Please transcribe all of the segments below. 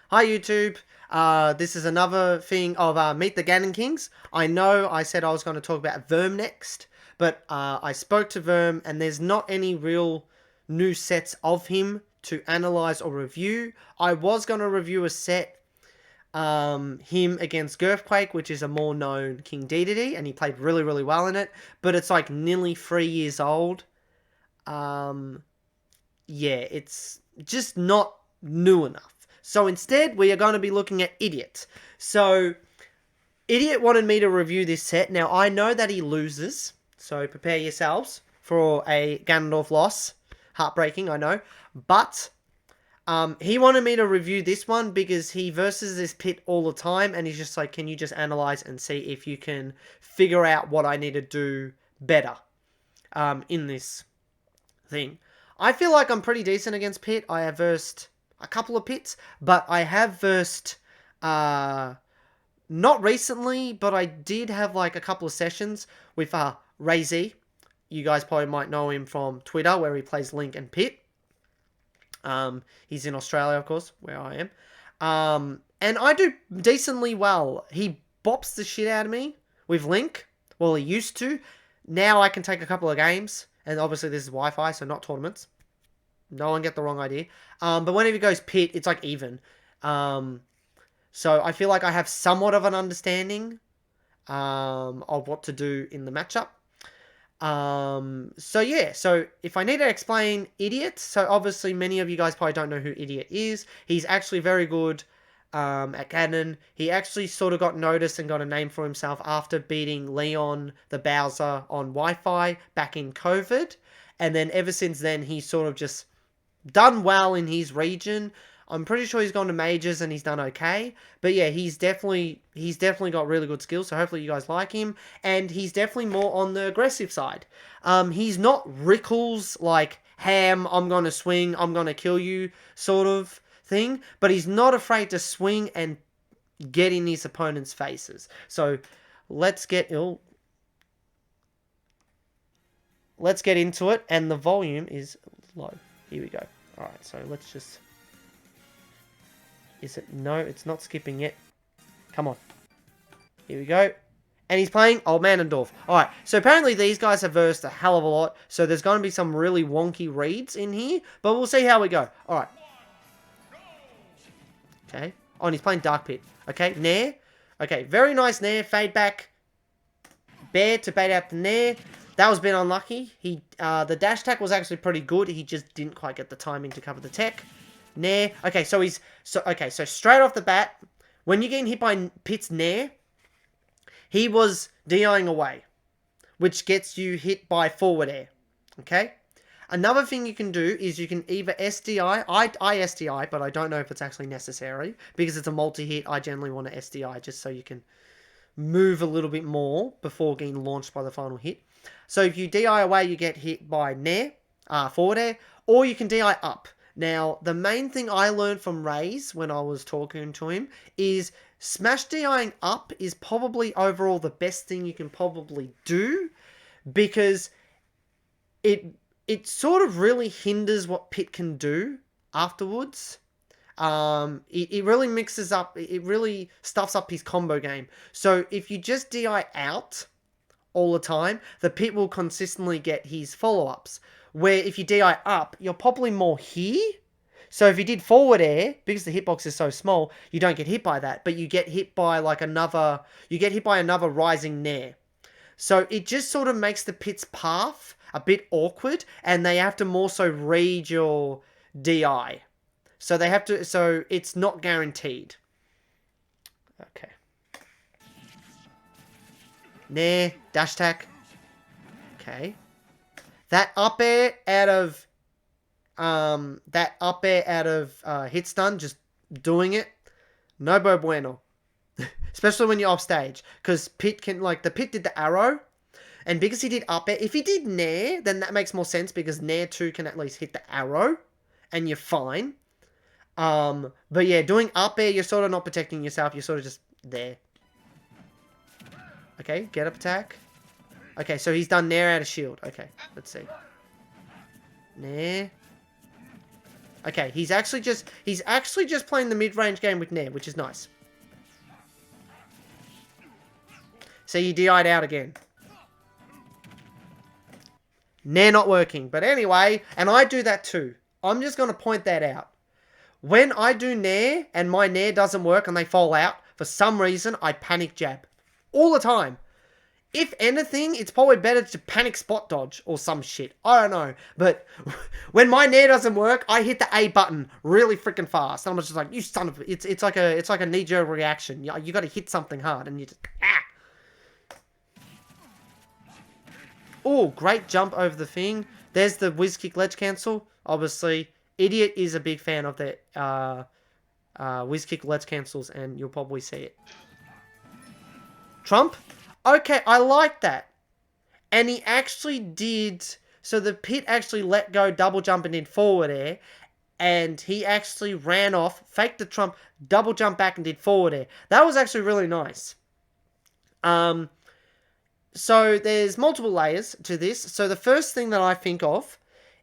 Hi YouTube. This is another thing of Meet the Ganon Kings. I know I said I was going to talk about Verm next, but I spoke to Verm and there's not any real new sets of him to analyze or review. I was going to review a set, him against Girthquake, which is a more known King Dedede, and he played really, really well in it, but it's like nearly 3 years old. Yeah, it's just not new enough. So instead, we are going to be looking at Idiot. So, Idiot wanted me to review this set. Now, I know that he loses, so prepare yourselves for a Ganondorf loss. Heartbreaking, I know. But, he wanted me to review this one because he versus this pit all the time, and he's just like, can you just analyze and see if you can figure out what I need to do better in this thing. I feel like I'm pretty decent against Pit. I have versed a couple of Pits, but I have versed, not recently, but I did have like a couple of sessions with Ray Z. You guys probably might know him from Twitter, where he plays Link and Pit. He's in Australia, of course, where I am. And I do decently well. He bops the shit out of me with Link. Well, he used to. Now I can take a couple of games. And obviously this is Wi-Fi, so not tournaments. No one get the wrong idea. But whenever he goes Pit, it's like even. So I feel like I have somewhat of an understanding of what to do in the matchup. So yeah, so if I need to explain Idiot, so obviously many of you guys probably don't know who Idiot is. He's actually very good at Ganon. He actually sort of got noticed and got a name for himself after beating Leon the Bowser on Wi-Fi back in COVID. And then ever since then, he's sort of just done well in his region. I'm pretty sure he's gone to majors and he's done okay. But yeah, he's definitely got really good skills. So hopefully you guys like him. And he's definitely more on the aggressive side. He's not Rickles like Ham, I'm gonna swing, I'm gonna kill you sort of thing, but he's not afraid to swing and get in his opponent's faces. So let's get into it, and the volume is low. Here we go. All right, so let's just. Is it? No, it's not skipping yet. Come on. Here we go. And he's playing Old Ganondorf. Alright, so apparently these guys have versed a hell of a lot. So there's going to be some really wonky reads in here. But we'll see how we go. Alright. Okay. Oh, and he's playing Dark Pit. Okay, Nair. Okay, very nice Nair. Fade back. Bear to bait out the Nair. That was a bit unlucky. The dash attack was actually pretty good. He just didn't quite get the timing to cover the tech. Nair. Okay, so so straight off the bat, when you're getting hit by Pit's Nair, he was DIing away, which gets you hit by forward air. Okay? Another thing you can do is you can either SDI. I SDI, but I don't know if it's actually necessary. Because it's a multi-hit, I generally want to SDI just so you can move a little bit more before getting launched by the final hit. So if you DI away, you get hit by Nair, forward air, or you can DI up. Now, the main thing I learned from Ray's when I was talking to him is smash DIing up is probably overall the best thing you can probably do, because it sort of really hinders what Pit can do afterwards. It really mixes up, it really stuffs up his combo game. So if you just DI out all the time, the Pit will consistently get his follow-ups. Where if you DI up, you're probably more here. So if you did forward air, because the hitbox is so small, you don't get hit by that, but you get hit by like another rising Nair. So it just sort of makes the Pit's path a bit awkward, and they have to more so read your DI. So they have to, so it's not guaranteed. Okay. Nair, dash attack. Okay. That up air out of hit stun, just doing it, no bueno. Especially when you're off stage, because Pit can, like, the Pit did the arrow, and because he did up air, if he did Nair, then that makes more sense, because Nair 2 can at least hit the arrow, and you're fine. But yeah, doing up air, you're sort of not protecting yourself, you're sort of just there. Okay, get up attack. Okay, so he's done Nair out of shield. Okay, let's see. Nair. Okay, he's actually just playing the mid-range game with Nair, which is nice. So you DI'd out again. Nair not working. But anyway, and I do that too. I'm just going to point that out. When I do Nair and my Nair doesn't work and they fall out, for some reason, I panic jab. All the time. If anything, it's probably better to panic spot dodge or some shit. I don't know. But when my Nair doesn't work, I hit the A button really freaking fast. And I'm just like, you son of a... It's like a knee-jerk reaction. You got to hit something hard and you just... Ah! Oh, great jump over the thing. There's the whiz kick ledge cancel. Obviously, Idiot is a big fan of the whiz kick ledge cancels, and you'll probably see it. Trump? Okay, I like that. And he actually did... So the Pit actually let go double jump and did forward air. And he actually ran off, faked the Trump, double jump back and did forward air. That was actually really nice. So there's multiple layers to this. So the first thing that I think of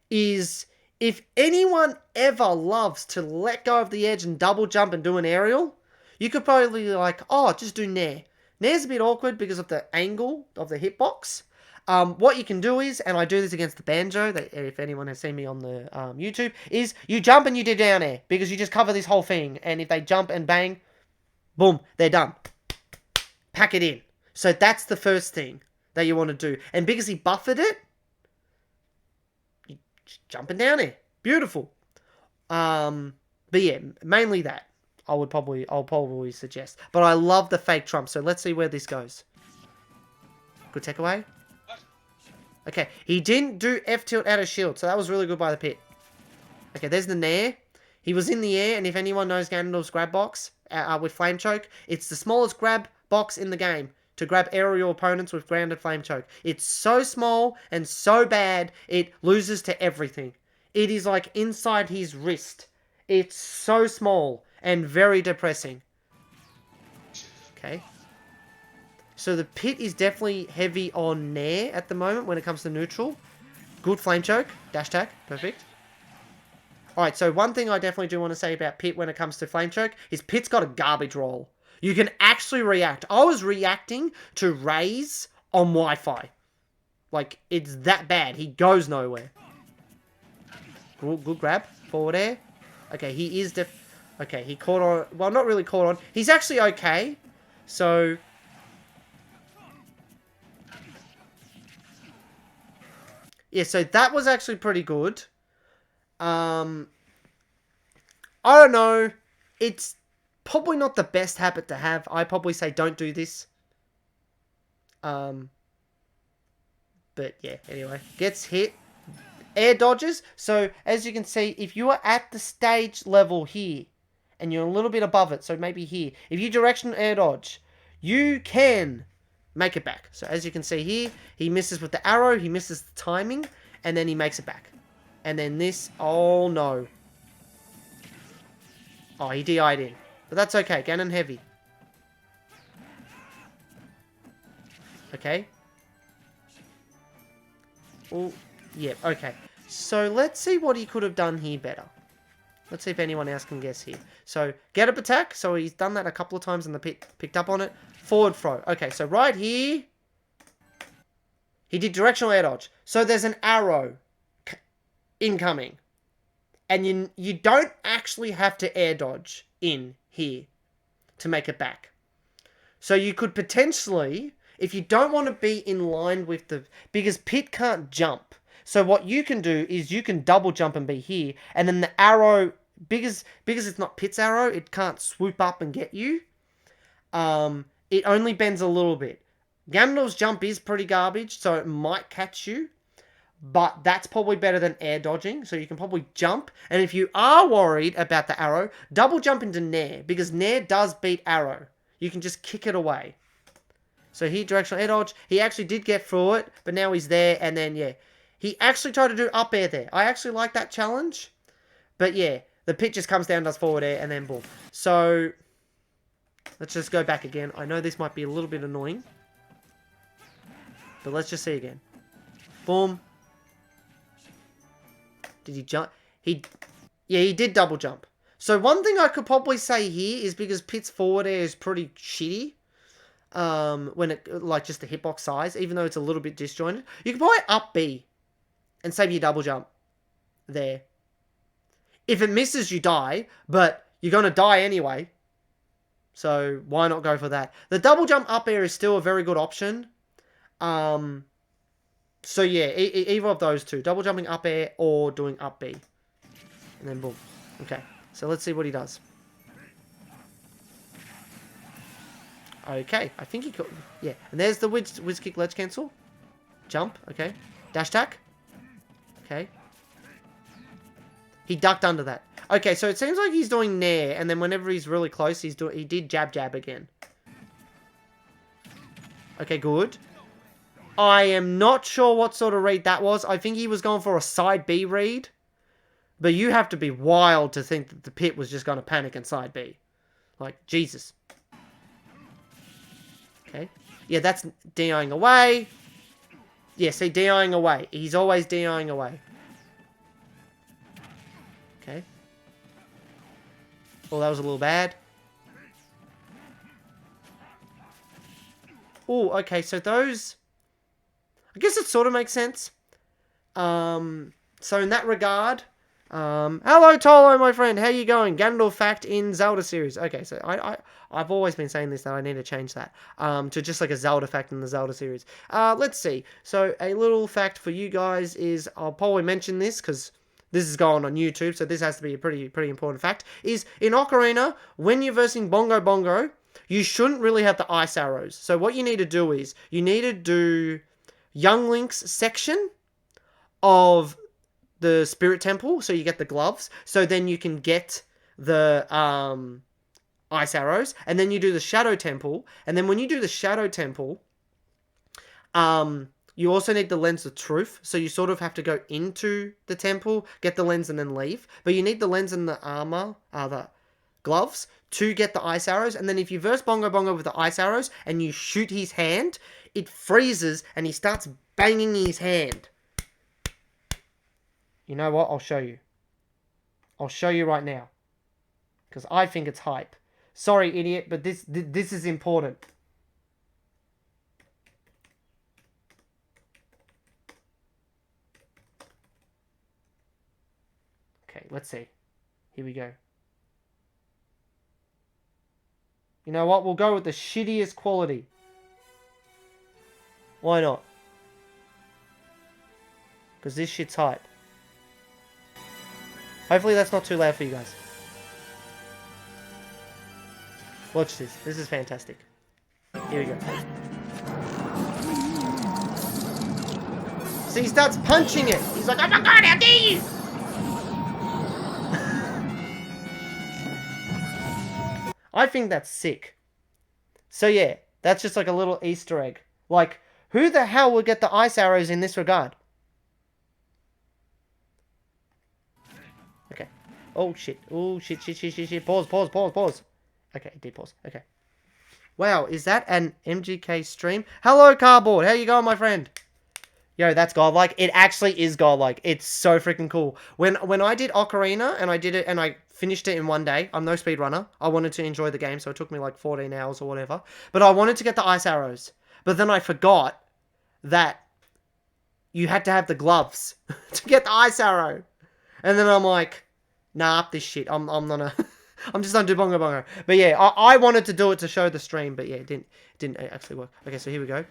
is if anyone ever loves to let go of the edge and double jump and do an aerial, you could probably be like, oh, just do Nair. Nair's a bit awkward because of the angle of the hitbox. What you can do is, and I do this against the banjo, if anyone has seen me on the YouTube, is you jump and you do down air because you just cover this whole thing. And if they jump and bang, boom, they're done. Pack it in. So that's the first thing that you want to do. And because he buffered it, you just jumping down air. Beautiful. But yeah, mainly that. I'll probably suggest. But I love the fake Trump, so let's see where this goes. Good take away. Okay, he didn't do F tilt out of shield, so that was really good by the Pit. Okay, there's the Nair. He was in the air, and if anyone knows Ganondorf's grab box with Flame Choke, it's the smallest grab box in the game to grab aerial opponents with grounded Flame Choke. It's so small and so bad, it loses to everything. It is like inside his wrist. It's so small and very depressing. Okay. So the Pit is definitely heavy on Nair at the moment when it comes to neutral. Good Flame Choke. Dash tag. Perfect. Alright, so one thing I definitely do want to say about Pit when it comes to Flame Choke is Pit's got a garbage roll. You can actually react. I was reacting to Raze on Wi-Fi. Like, it's that bad. He goes nowhere. Good grab. Forward air. Okay, he is okay, he caught on... Well, not really caught on. He's actually okay. So... Yeah, so that was actually pretty good. I don't know. It's probably not the best habit to have. I probably say don't do this. But yeah, anyway. Gets hit. Air dodges. So, as you can see, if you are at the stage level here, and you're a little bit above it, so maybe here, if you directional air dodge, you can make it back. So, as you can see here, he misses with the arrow, he misses the timing, and then he makes it back. And then this, oh no. Oh, he DI'd in. But that's okay, Ganon heavy. Okay. Oh, yeah, okay. So, let's see what he could have done here better. Let's see if anyone else can guess here. So, get up attack. So, he's done that a couple of times and the Pit picked up on it. Forward throw. Okay, so right here, he did directional air dodge. So, there's an arrow incoming. And you don't actually have to air dodge in here to make it back. So, you could potentially, if you don't want to be in line with the... Because Pit can't jump. So what you can do is you can double jump and be here. And then the arrow, because it's not Pit's arrow, it can't swoop up and get you. It only bends a little bit. Ganondorf's jump is pretty garbage, so it might catch you. But that's probably better than air dodging. So you can probably jump. And if you are worried about the arrow, double jump into Nair. Because Nair does beat arrow. You can just kick it away. So here, directional air dodge. He actually did get through it. But now he's there. And then, yeah. He actually tried to do up air there. I actually like that challenge. But yeah, the Pit just comes down, does forward air, and then boom. So, let's just go back again. I know this might be a little bit annoying. But let's just see again. Boom. Did he jump? Yeah, he did double jump. So one thing I could probably say here is because Pit's forward air is pretty shitty. When it, like, just the hitbox size, even though it's a little bit disjointed. You can probably up B and save your double jump there. If it misses, you die, but you're going to die anyway. So why not go for that? The double jump up air is still a very good option. So yeah, either of those two. Double jumping up air or doing up B. And then boom. Okay, so let's see what he does. Okay, I think he could. Yeah, and there's the whiz kick ledge cancel. Jump, okay. Dash attack. Okay. He ducked under that. Okay, so it seems like he's doing nair, and then whenever he's really close, he did jab again. Okay, good. I am not sure what sort of read that was. I think he was going for a side B read. But you have to be wild to think that the Pit was just going to panic in side B. Like, Jesus. Okay. Yeah, that's DIing away. Yeah, see, DIing away. He's always DIing away. Okay. Well, that was a little bad. Oh, okay, so those... I guess it sort of makes sense. So in that regard... hello, Tolo, my friend. How you going? Ganondorf fact in Zelda series. Okay, so I've always been saying this, that I need to change that to just like a Zelda fact in the Zelda series. Let's see. So a little fact for you guys is, I'll probably mention this because this is going on YouTube, so this has to be a pretty important fact, is in Ocarina, when you're versing Bongo Bongo, you shouldn't really have the ice arrows. So what you need to do is, you need to do Young Link's section of the Spirit Temple, so you get the gloves, so then you can get the ice arrows, and then you do the Shadow Temple, and then when you do the Shadow Temple, you also need the Lens of Truth, so you sort of have to go into the temple, get the lens, and then leave, but you need the lens and the armor, the gloves, to get the ice arrows, and then if you verse Bongo Bongo with the ice arrows, and you shoot his hand, it freezes, and he starts banging his hand. You know what? I'll show you. I'll show you right now. Because I think it's hype. Sorry, idiot, but this is important. Okay, let's see. Here we go. You know what? We'll go with the shittiest quality. Why not? Because this shit's hype. Hopefully that's not too loud for you guys. Watch this. This is fantastic. Here we go. So he starts punching it. He's like, oh my god, how dare you! I think that's sick. So yeah, that's just like a little Easter egg. Like, who the hell would get the ice arrows in this regard? Okay. Oh shit. Oh shit. Pause. Okay, it did pause. Okay. Wow, is that an MGK stream? Hello, Cardboard. How you going, my friend? Yo, that's godlike. It actually is godlike. It's so freaking cool. When I did Ocarina, and I did it, and I finished it in one day. I'm no speedrunner. I wanted to enjoy the game, so it took me like 14 hours or whatever. But I wanted to get the ice arrows. But then I forgot that you had to have the gloves to get the ice arrow. And then I'm like, nah, up this shit. I'm not a... I'm just gonna do Bongo Bongo. But yeah, I wanted to do it to show the stream, but yeah, it didn't actually work. Okay, so here we go.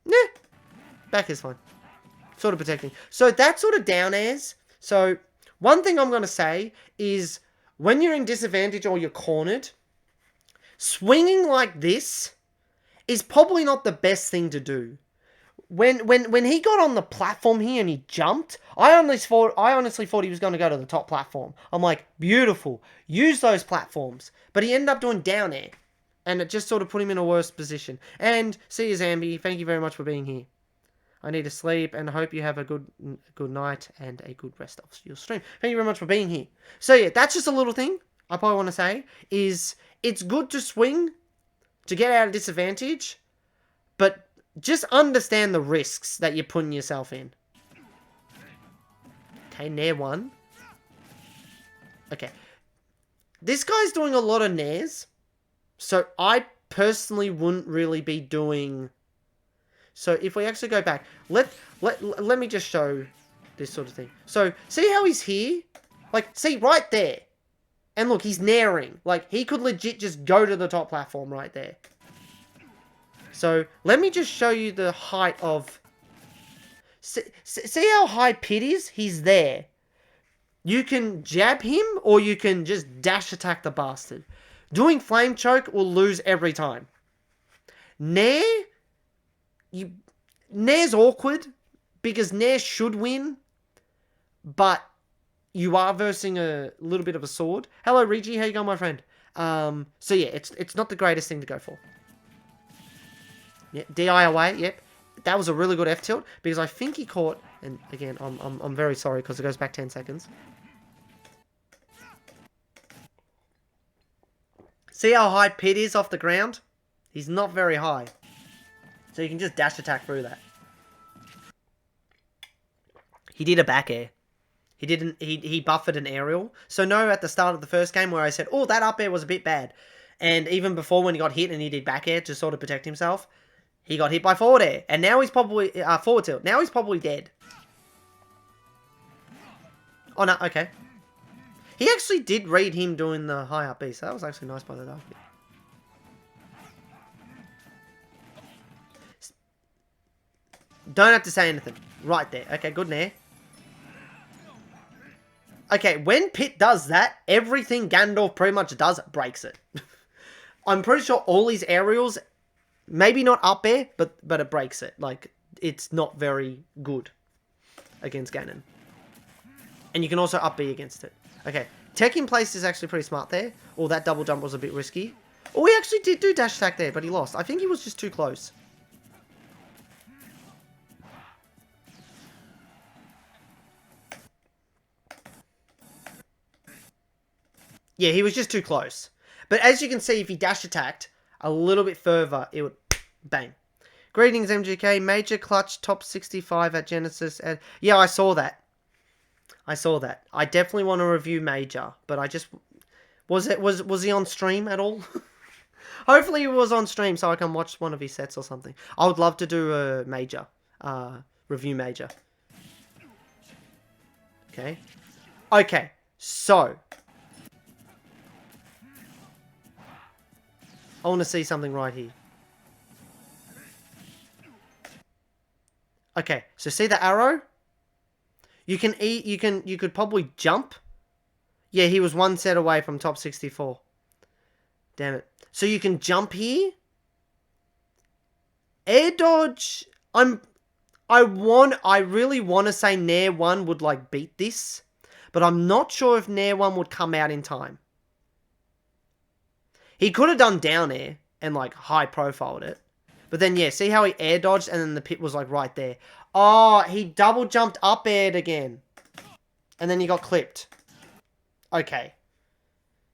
Yeah, back is fine. Sort of protecting. So that's sort of down airs. So one thing I'm gonna say is when you're in disadvantage or you're cornered, swinging like this is probably not the best thing to do. When he got on the platform here and he jumped, I honestly thought he was going to go to the top platform. I'm like, beautiful. Use those platforms. But he ended up doing down air. And it just sort of put him in a worse position. And see you, Zambi. Thank you very much for being here. I need to sleep and hope you have a good night and a good rest of your stream. Thank you very much for being here. So yeah, that's just a little thing I probably want to say. Is it's good to swing to get out of disadvantage. But just understand the risks that you're putting yourself in. Okay, Nair 1. Okay. This guy's doing a lot of Nairs. So I personally wouldn't really be doing... So if we actually go back, let me just show this sort of thing. So see how he's here? Like, see right there. And look, he's nairing. Like, he could legit just go to the top platform right there. So let me just show you the height of... See how high Pit is? He's there. You can jab him or you can just dash attack the bastard. Doing Flame Choke will lose every time. Nair... Nair's awkward because Nair should win, but you are versing a little bit of a sword. Hello, Regi. How you going, my friend? So yeah, it's not the greatest thing to go for. Yeah, DI away. Yep, that was a really good F tilt because I think he caught. And again, I'm very sorry because it goes back 10 seconds. See how high Pit is off the ground? He's not very high. So you can just dash attack through that. He did a back air. He buffered an aerial. So no, at the start of the first game where I said, oh, that up air was a bit bad. And even before when he got hit and he did back air to sort of protect himself, he got hit by forward air. And now he's probably, forward tilt. Now he's probably dead. Oh no, okay. He actually did read him doing the high up B, so that was actually nice by the Dark Pit. Don't have to say anything. Right there. Okay, good Nair. Okay, when Pit does that, everything Ganondorf pretty much does breaks it. I'm pretty sure all his aerials, maybe not up air, but it breaks it. Like, it's not very good against Ganon. And you can also up B against it. Okay, tech in place is actually pretty smart there. Oh, that double jump was a bit risky. Oh, he actually did do dash attack there, but he lost. I think he was just too close. Yeah, he was just too close. But as you can see, if he dash attacked a little bit further, it would bang. Greetings, MGK. Major clutch top 65 at Genesis. Yeah, I saw that. I saw that. I definitely want to review Major, but I just... Was he on stream at all? Hopefully he was on stream so I can watch one of his sets or something. I would love to do a Major. Review Major. Okay. Okay, so... I want to see something right here. Okay, so see the arrow? You can eat. You could probably jump. Yeah, he was one set away from top 64. Damn it. So you can jump here. Air dodge. I really want to say Nair 1 would like beat this, but I'm not sure if Nair 1 would come out in time. He could have done down air and, like, high profiled it. But then, yeah, see how he air dodged and then the pit was, like, right there. Oh, he double jumped up aired again. And then he got clipped. Okay.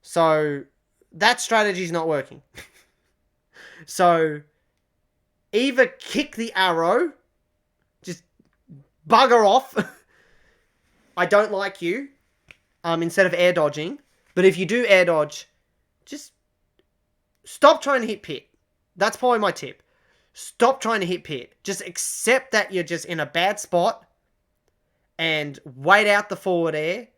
So, that strategy's not working. So, either kick the arrow. Just bugger off. I don't like you. Instead of air dodging. But if you do air dodge, just... stop trying to hit Pit. That's probably my tip. Stop trying to hit Pit. Just accept that you're just in a bad spot. And wait out the forward air.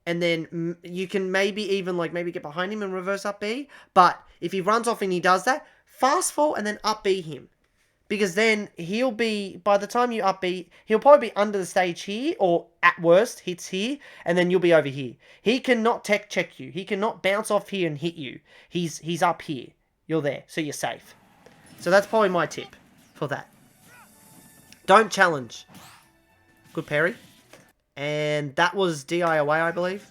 And then you can maybe even maybe get behind him and reverse up B. But if he runs off and he does that, fast fall and then up B him. Because then he'll be, by the time you up B, he'll probably be under the stage here. Or at worst, hits here. And then you'll be over here. He cannot tech check you. He cannot bounce off here and hit you. He's up here. You're there. So you're safe. So that's probably my tip for that. Don't challenge. Good parry. And that was DI away, I believe.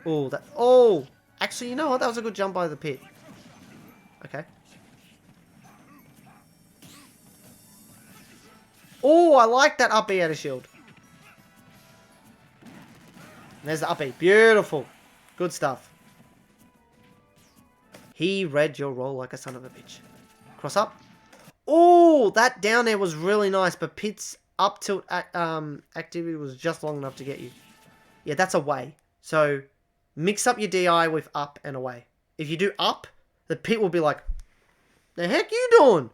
Oh, actually, you know what? That was a good jump by the Pit. Okay. Oh, I like that up B out of shield. There's the up B. Beautiful. Good stuff. He read your roll like a son of a bitch. Cross up. Oh, that down there was really nice, but Pit's up tilt activity was just long enough to get you. Yeah, that's away. So mix up your DI with up and away. If you do up, the pit will be like, the heck you doing?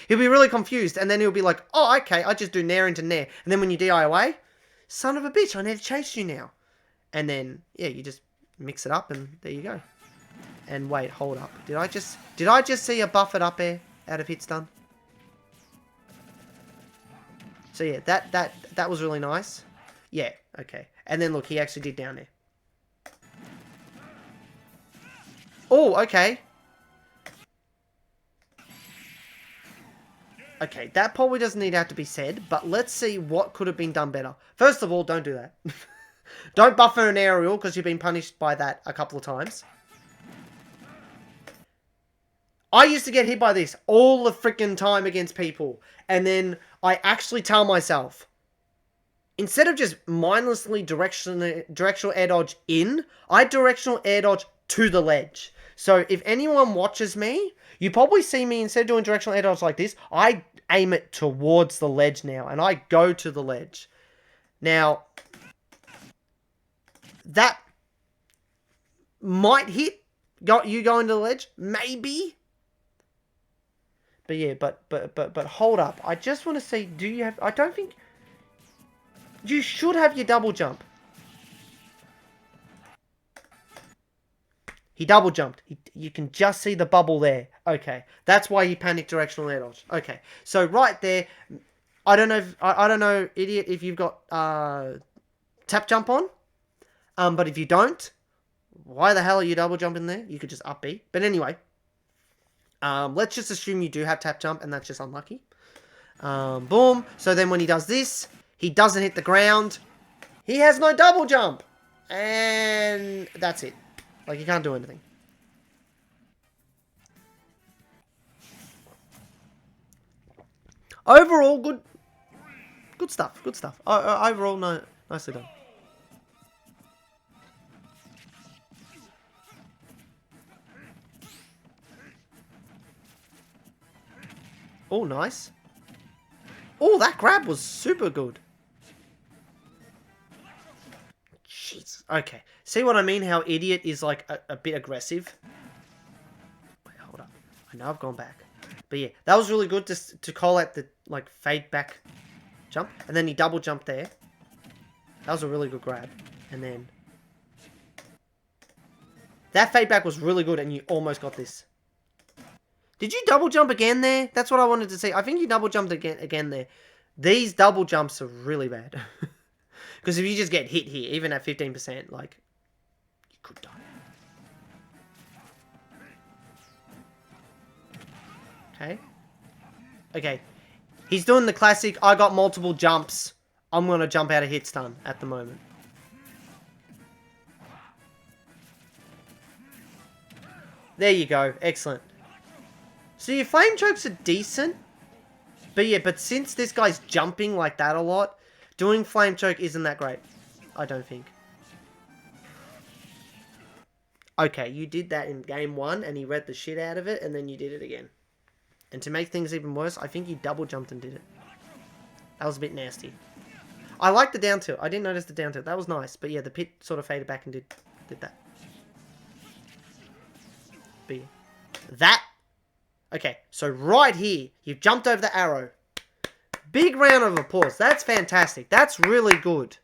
He'll be really confused, and then he'll be like, oh, okay, I just do nair into nair. And then when you DI away, son of a bitch, I need to chase you now. And then, yeah, you just mix it up, and there you go. And wait, hold up. Did I just see a buffered up air out of hit stun? So yeah, that was really nice. Yeah, okay. And then look, he actually did down there. Oh, okay. Okay, that probably doesn't need to have to be said, but let's see what could have been done better. First of all, don't do that. Don't buffer an aerial, because you've been punished by that a couple of times. I used to get hit by this all the freaking time against people, and then I actually tell myself, instead of just mindlessly directional air dodge in, I directional air dodge to the ledge. So if anyone watches me, you probably see me, instead of doing directional air dodge like this, I aim it towards the ledge now, and I go to the ledge. Now, that might hit you going to the ledge, maybe. But yeah, but hold up. I just want to see, do you have, I don't think, you should have your double jump. He double jumped. You can just see the bubble there. Okay. That's why he panicked directional air dodge. Okay. So right there, I don't know if, I don't know, idiot, if you've got tap jump on. But if you don't, why the hell are you double jumping there? You could just up B. But anyway, let's just assume you do have tap jump, and that's just unlucky. Boom. So then when he does this, he doesn't hit the ground. He has no double jump. And that's it. Like, you can't do anything. Overall, good stuff. Good stuff. Overall, no, nicely done. Oh, nice. Oh, that grab was super good. Jeez. Okay. See what I mean? How idiot is like a bit aggressive? Wait, hold up. I know I've gone back. But yeah, that was really good to call out the like fade back jump. And then he double jumped there. That was a really good grab. And then that fade back was really good, and you almost got this. Did you double jump again there? That's what I wanted to see. I think you double jumped again there. These double jumps are really bad. Because if you just get hit here, even at 15%, like, you could die. Okay. Okay. He's doing the classic, I got multiple jumps. I'm going to jump out of hit stun at the moment. There you go. Excellent. So your flame chokes are decent. But yeah, but since this guy's jumping like that a lot, doing flame choke isn't that great. I don't think. Okay, you did that in game 1 and he read the shit out of it, and then you did it again. And to make things even worse, I think you double jumped and did it. That was a bit nasty. I like the down tilt. I didn't notice the down tilt. That was nice. But yeah, the pit sort of faded back and did that. But yeah. That. Okay, so right here, you've jumped over the arrow. Big round of applause. That's fantastic. That's really good.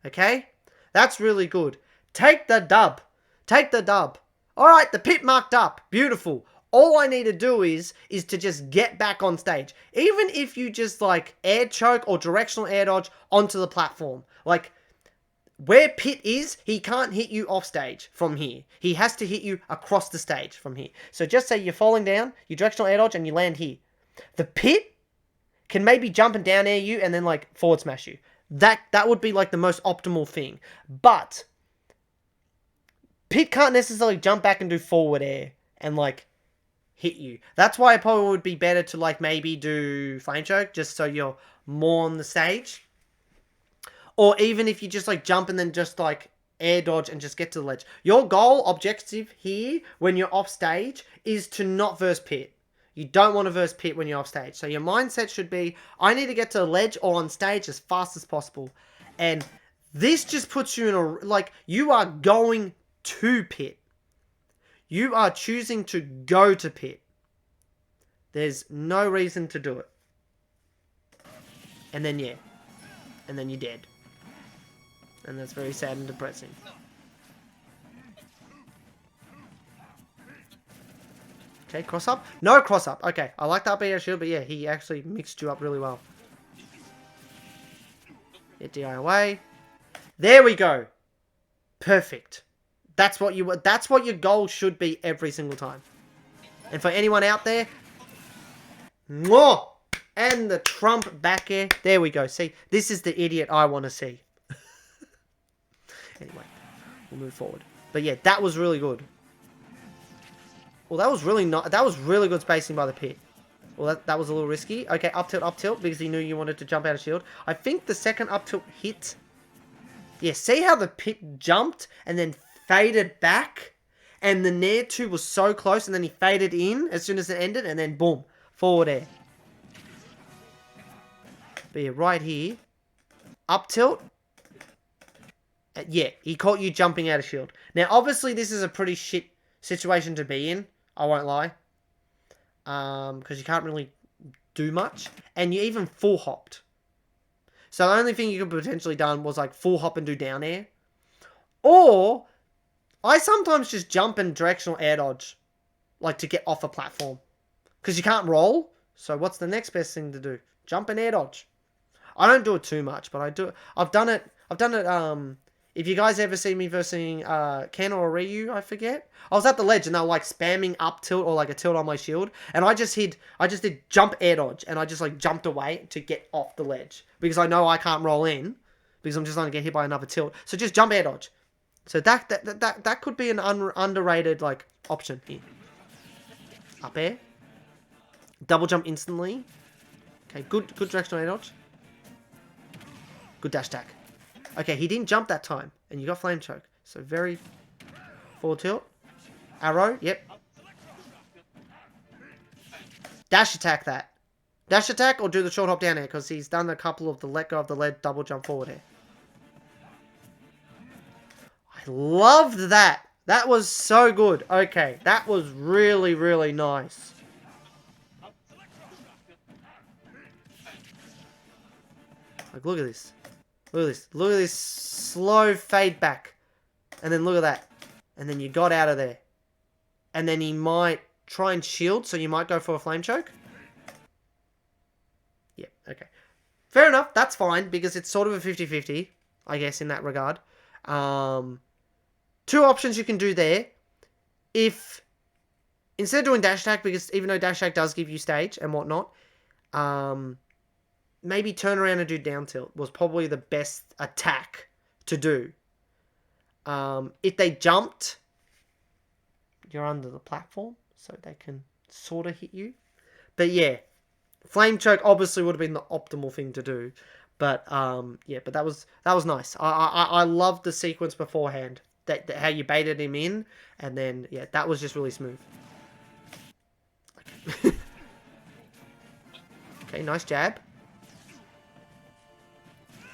Okay? That's really good. Take the dub. Take the dub. Alright, the pit marked up. Beautiful. All I need to do is to just get back on stage. Even if you just, like, air choke or directional air dodge onto the platform. Like, where Pit is, he can't hit you off stage from here. He has to hit you across the stage from here. So just say you're falling down, you directional air dodge, and you land here. The Pit can maybe jump and down air you and then, like, forward smash you. That would be, like, the most optimal thing. But Pit can't necessarily jump back and do forward air and, like, hit you. That's why it probably would be better to, like, maybe do flame choke just so you're more on the stage. Or even if you just, like, jump and then just, like, air dodge and just get to the ledge. Your goal, objective here, when you're off stage, is to not verse Pit. You don't want to verse pit when you're off stage. So your mindset should be, I need to get to the ledge or on stage as fast as possible. And this just puts you in a, like, you are going to pit. You are choosing to go to pit. There's no reason to do it. And then, yeah. And then you're dead. And that's very sad and depressing. Okay, cross up? No cross up. Okay, I like that BS shield, but yeah, he actually mixed you up really well. Get DI away. There we go. Perfect. That's what your goal should be every single time. And for anyone out there, mwah! And the Trump back air. There we go. See, this is the idiot I want to see. Anyway, we'll move forward. But yeah, that was really good. Well, that was really good spacing by the pit. Well, that was a little risky. Okay, up tilt, because he knew you wanted to jump out of shield. I think the second up tilt hit. Yeah, see how the pit jumped and then faded back? And the Nair 2 was so close, and then he faded in as soon as it ended, and then boom, forward air. But yeah, right here, up tilt. Yeah, he caught you jumping out of shield. Now, obviously, this is a pretty shit situation to be in. I won't lie. Because you can't really do much. And you even full hopped. So the only thing you could potentially done was like full hop and do down air. Or, I sometimes just jump and directional air dodge. Like to get off a platform. Because you can't roll. So what's the next best thing to do? Jump and air dodge. I don't do it too much, but I do it. I've done it, if you guys ever see me versing Ken or Ryu, I forget. I was at the ledge and they were like spamming up tilt or like a tilt on my shield. And I just did jump air dodge. And I just like jumped away to get off the ledge. Because I know I can't roll in. Because I'm just going to get hit by another tilt. So just jump air dodge. So that could be an underrated like option here. Up air. Double jump instantly. Okay, good directional air dodge. Good dash attack. Okay, he didn't jump that time. And you got flame choke. So very forward tilt. Arrow, yep. Dash attack that. Dash attack or do the short hop down air. Because he's done a couple of the let go of the lead double jump forward air. I loved that. That was so good. Okay, that was really, really nice. Like, look at this. Look at this. Look at this slow fade back. And then look at that. And then you got out of there. And then he might try and shield, so you might go for a flame choke. Yeah, okay. Fair enough, that's fine, because it's sort of a 50-50, I guess, in that regard. Two options you can do there. If, instead of doing dash attack, because even though dash attack does give you stage and whatnot, maybe turn around and do down tilt was probably the best attack to do. If they jumped, you're under the platform, so they can sort of hit you. But yeah, flame choke obviously would have been the optimal thing to do. But yeah, but that was nice. I loved the sequence beforehand, that how you baited him in, and then yeah, that was just really smooth. Okay, okay, nice jab.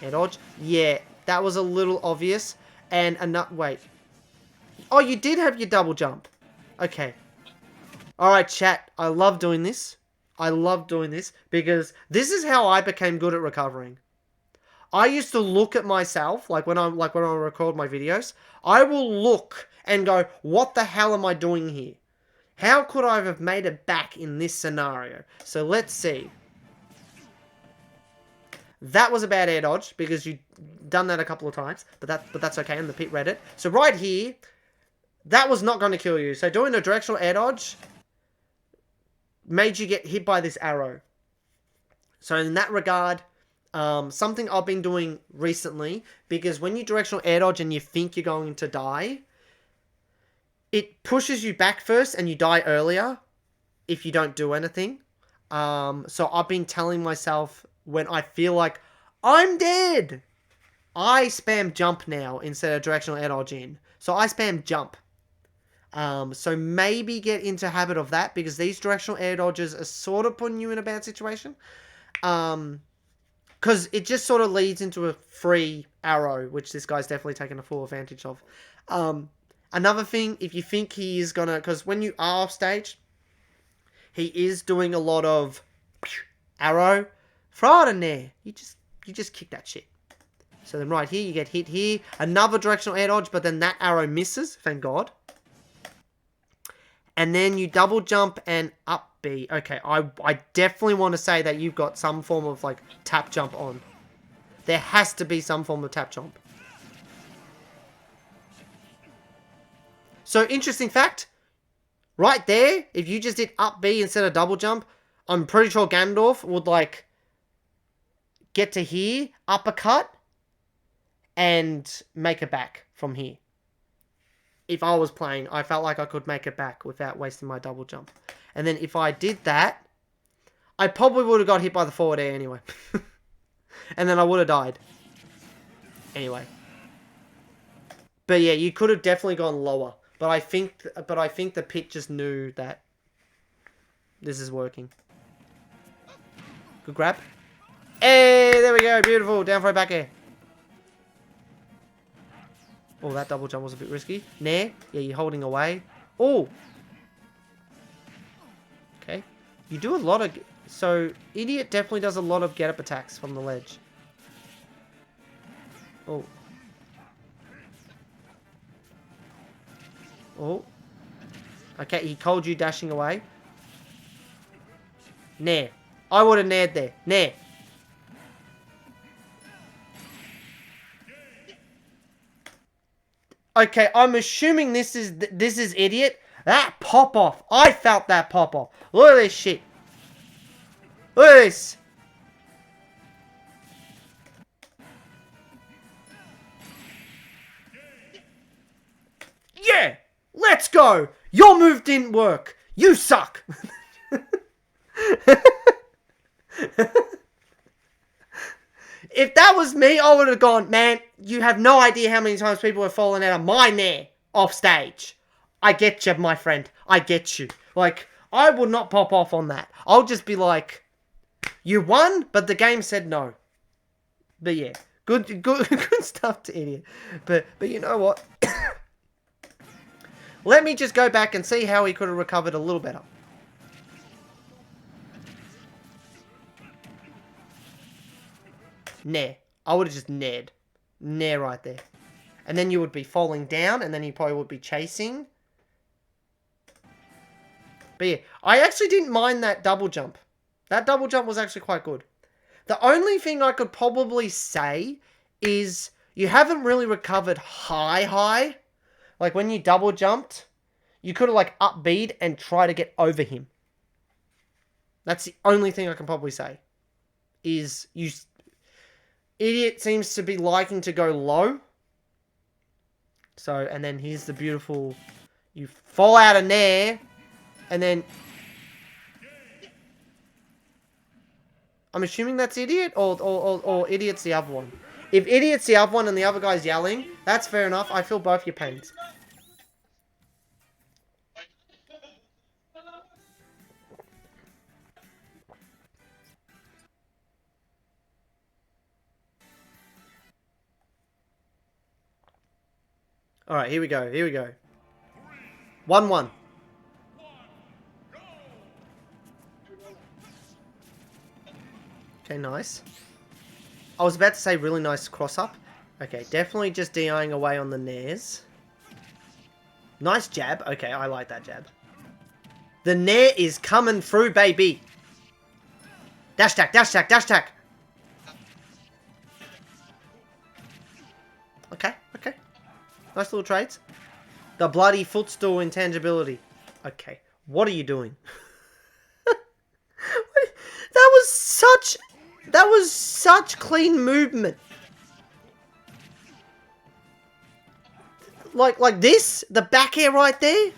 Air dodge. Yeah, that was a little obvious. And wait. Oh, you did have your double jump. Okay. Alright, chat. I love doing this. I love doing this because this is how I became good at recovering. I used to look at myself, when I record my videos, I will look and go, what the hell am I doing here? How could I have made it back in this scenario? So let's see. That was a bad air dodge because you've done that a couple of times, but that's okay, and the pit read it. So right here, that was not going to kill you. So doing a directional air dodge made you get hit by this arrow. So in that regard, something I've been doing recently, because when you directional air dodge and you think you're going to die, it pushes you back first and you die earlier if you don't do anything. So I've been telling myself, when I feel like I'm dead, I spam jump now instead of directional air dodge in. So I spam jump. So maybe get into habit of that, because these directional air dodges are sort of putting you in a bad situation. Because it just sort of leads into a free arrow, which this guy's definitely taking a full advantage of. Another thing, if you think he is gonna, because when you are off stage, he is doing a lot of arrow. Throw it in there. You just kick that shit. So then right here, you get hit here. Another directional air dodge, but then that arrow misses. Thank God. And then you double jump and up B. Okay, I definitely want to say that you've got some form of, like, tap jump on. There has to be some form of tap jump. So, interesting fact. Right there, if you just did up B instead of double jump, I'm pretty sure Ganondorf would, like, get to here, uppercut, and make it back from here. If I was playing, I felt like I could make it back without wasting my double jump. And then if I did that, I probably would have got hit by the forward air anyway. And then I would have died. Anyway. But yeah, you could have definitely gone lower. But I think the pit just knew that this is working. Good grab. Hey, there we go. Beautiful. Down throw back air. Oh, that double jump was a bit risky. Nair. Yeah, you're holding away. Oh. Okay. You do a lot of... So, Idiot definitely does a lot of get-up attacks from the ledge. Oh. Oh. Okay, he called you dashing away. Nair. I would have naired there. Nair. Okay, I'm assuming this is Idiot. That pop off. I felt that pop off. Look at this shit. Look at this. Yeah. Let's go. Your move didn't work. You suck. If that was me, I would have gone, man, you have no idea how many times people have fallen out of my nair off stage. I get you, my friend. I get you. Like, I would not pop off on that. I'll just be like, you won, but the game said no. But yeah, good stuff to Idiot. But you know what? Let me just go back and see how he could have recovered a little better. Nair. I would have just naired. Nair right there. And then you would be falling down, and then you probably would be chasing. But yeah, I actually didn't mind that double jump. That double jump was actually quite good. The only thing I could probably say is you haven't really recovered high. Like when you double jumped, you could have like up B'd and try to get over him. That's the only thing I can probably say. Is you... Idiot seems to be liking to go low. So, and then here's the beautiful... You fall out of nair, and then... I'm assuming that's Idiot, or Idiot's the other one. If Idiot's the other one and the other guy's yelling, that's fair enough. I feel both your pains. Alright, here we go. 1-1. Okay, nice. I was about to say really nice cross-up. Okay, definitely just DIing away on the nairs. Nice jab. Okay, I like that jab. The nair is coming through, baby. Dash attack. Okay. Nice little trades. The bloody footstool intangibility. Okay, what are you doing? That was such clean movement. Like this, the back air right there,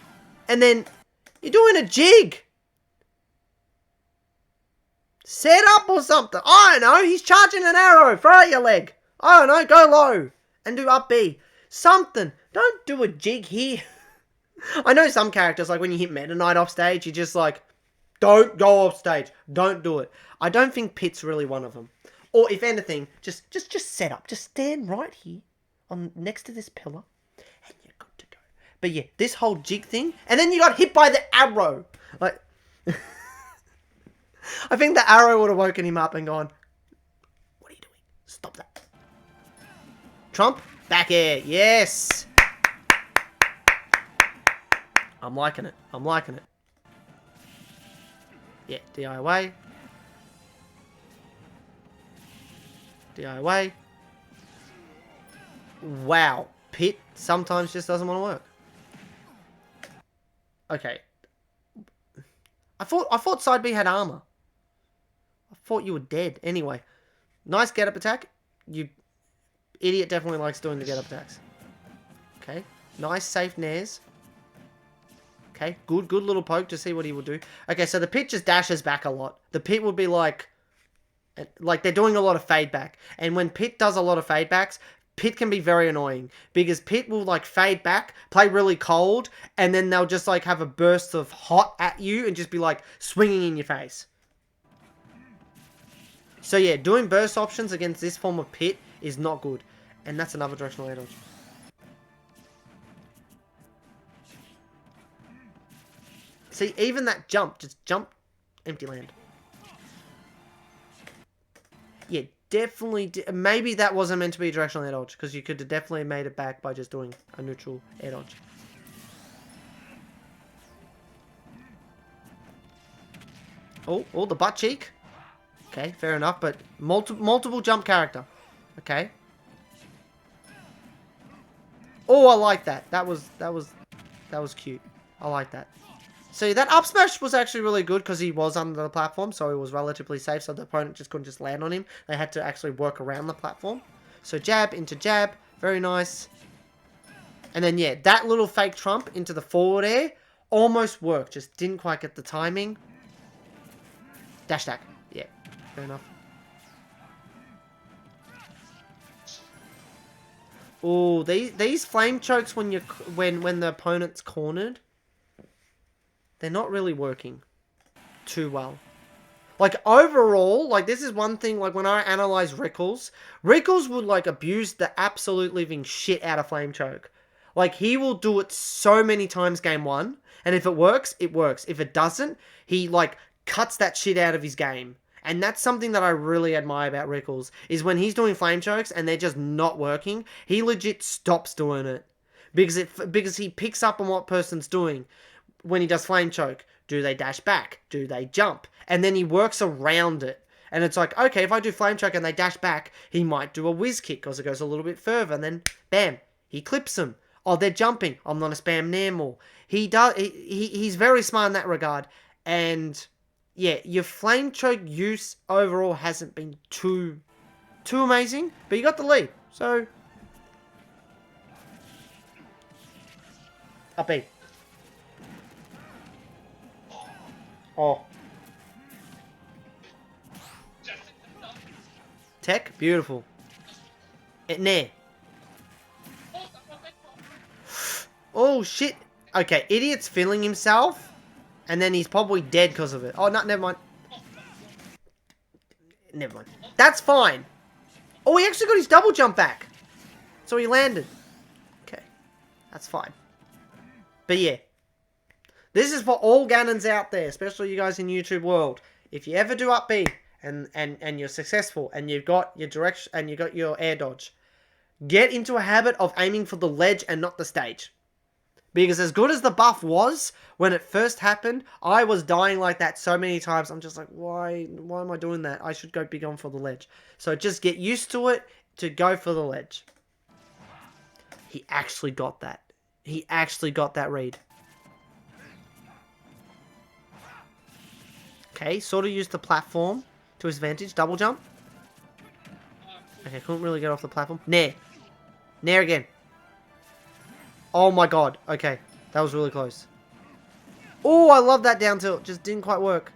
and then you're doing a jig. Set up or something. I don't know. He's charging an arrow. Throw out your leg. I don't know. Go low and do up B. Something. Don't do a jig here. I know some characters, like when you hit Meta Knight off stage, you're just like, don't go off stage. Don't do it. I don't think Pit's really one of them. Or if anything, just set up. Just stand right here on next to this pillar and you're good to go. But yeah, this whole jig thing, and then you got hit by the arrow. Like, I think the arrow would have woken him up and gone, what are you doing? Stop that. Trump, back air. Yes. I'm liking it. I'm liking it. Yeah, DIY. DIY. Wow. Pit sometimes just doesn't want to work. Okay. I thought side B had armor. I thought you were dead. Anyway. Nice get up attack. You idiot definitely likes doing the get up attacks. Okay. Nice safe nairs. Okay. Good little poke to see what he will do. Okay, so the Pit just dashes back a lot. The Pit would be like they're doing a lot of fade back. And when Pit does a lot of fade backs, Pit can be very annoying. Because Pit will like fade back, play really cold, and then they'll just like have a burst of hot at you and just be like swinging in your face. So yeah, doing burst options against this form of Pit is not good. And that's another directional air dodge. See, even that jump, just jump, empty land. Yeah, definitely. Maybe that wasn't meant to be a directional air dodge, because you could have definitely made it back by just doing a neutral air dodge. Oh, the butt cheek. Okay, fair enough, but multiple jump character. Okay. Oh, I like that. That was cute. I like that. See, that up smash was actually really good because he was under the platform, so he was relatively safe, so the opponent just couldn't just land on him. They had to actually work around the platform. So jab into jab. Very nice. And then, yeah, that little fake trump into the forward air almost worked. Just didn't quite get the timing. Dash attack. Yeah, fair enough. Oh, these flame chokes when the opponent's cornered, they're not really working too well. Like, overall, like, this is one thing, like, when I analyze Rickles would, like, abuse the absolute living shit out of Flame Choke. Like, he will do it so many times game one, and if it works, it works. If it doesn't, he, like, cuts that shit out of his game. And that's something that I really admire about Rickles, is when he's doing Flame Chokes and they're just not working, he legit stops doing it. Because he picks up on what person's doing. When he does Flame Choke, do they dash back? Do they jump? And then he works around it. And it's like, okay, if I do Flame Choke and they dash back, he might do a whiz kick because it goes a little bit further. And then, bam, he clips them. Oh, they're jumping. I'm not a spam nair more. He's very smart in that regard. And yeah, your Flame Choke use overall hasn't been too amazing. But you got the lead. So, up B. Oh. Tech, beautiful. Nair. Oh, shit. Okay, idiot's feeling himself. And then he's probably dead because of it. Oh, no, never mind. Never mind. That's fine. Oh, he actually got his double jump back. So he landed. Okay. That's fine. But yeah. This is for all Ganons out there, especially you guys in YouTube world. If you ever do up B and you're successful and you've got your direction and you got your air dodge, get into a habit of aiming for the ledge and not the stage. Because as good as the buff was when it first happened, I was dying like that so many times. I'm just like, why am I doing that? I should go big on for the ledge. So just get used to it to go for the ledge. He actually got that. He actually got that read. Okay, sort of used the platform to his advantage. Double jump. Okay, couldn't really get off the platform. Nair. Nair again. Oh my god. Okay, that was really close. Oh, I love that down tilt. Just didn't quite work.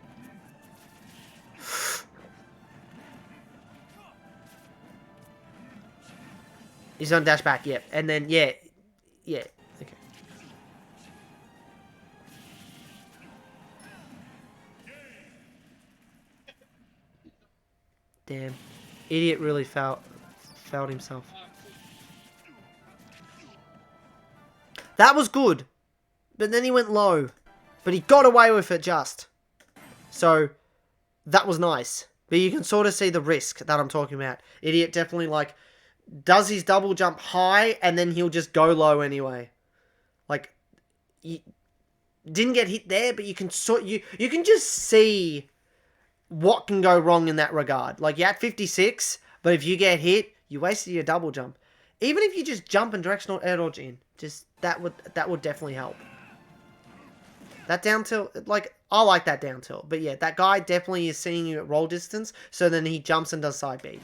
He's on dash back, yep. And then, yeah. Yeah, okay. Damn. Idiot really failed himself. That was good. But then he went low. But he got away with it just. So, that was nice. But you can sort of see the risk that I'm talking about. Idiot definitely, like, does his double jump high, and then he'll just go low anyway. Like, he didn't get hit there, but you can you can just see what can go wrong in that regard. Like, you're at 56, but if you get hit, you wasted your double jump. Even if you just jump and directional air dodge in, just that would definitely help. That down tilt, like, I like that down tilt. But yeah, that guy definitely is seeing you at roll distance, so then he jumps and does side B.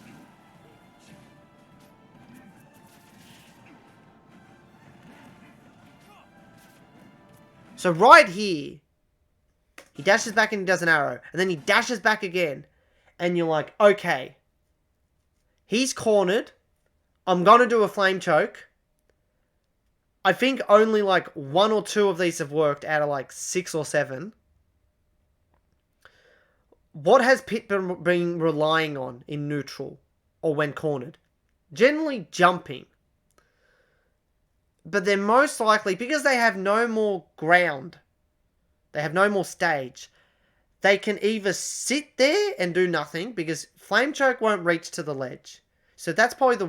So right here, he dashes back and he does an arrow. And then he dashes back again. And you're like, okay. He's cornered. I'm going to do a flame choke. I think only like 1 or 2 of these have worked out of like 6 or 7. What has Pit been relying on in neutral or when cornered? Generally jumping. But they're most likely, because they have no more ground, they have no more stage, they can either sit there and do nothing, because Flame Choke won't reach to the ledge. So that's probably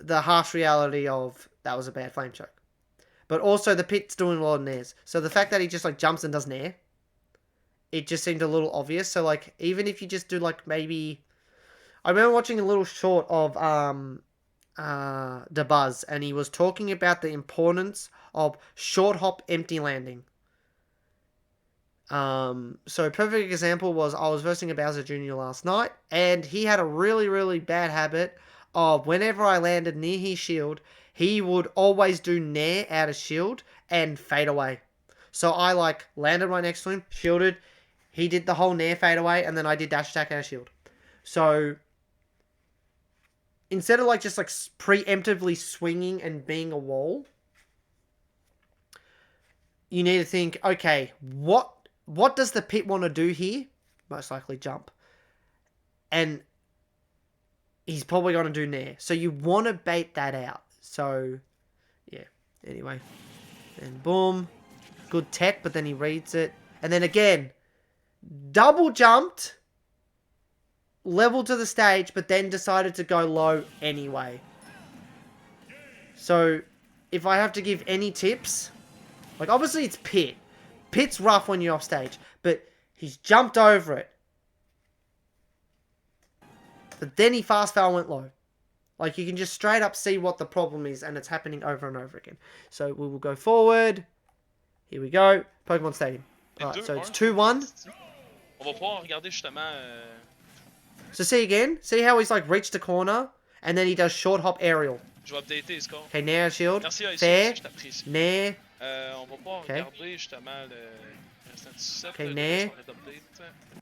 the harsh reality of that was a bad Flame Choke. But also the Pit's doing a lot of nairs. So the fact that he just like jumps and does nair, it just seemed a little obvious. So like, even if you just do like maybe, I remember watching a little short of the Buzz, and he was talking about the importance of short hop empty landing. So a perfect example was I was versing a Bowser Jr. last night, and he had a really, really bad habit of whenever I landed near his shield, he would always do nair out of shield and fade away. So I like landed right next to him, shielded, he did the whole nair fade away, and then I did dash attack out of shield. So instead of like just like preemptively swinging and being a wall, you need to think, okay, what does the Pit want to do here? Most likely jump. And he's probably going to do nair. So you want to bait that out. So, yeah. Anyway. And boom. Good tech, but then he reads it. And then again, double jumped, level to the stage, but then decided to go low anyway. So, if I have to give any tips, like obviously it's Pit. Pit's rough when you're off stage, but he's jumped over it. But then he fast fell and went low. Like, you can just straight up see what the problem is, and it's happening over and over again. So, we will go forward. Here we go. Pokemon Stadium. Alright, so it's 2-1. So, see again? See how he's, like, reached the corner, and then he does short hop aerial. Okay, Nair shield. Fair. Nair. Okay. Okay, Nair.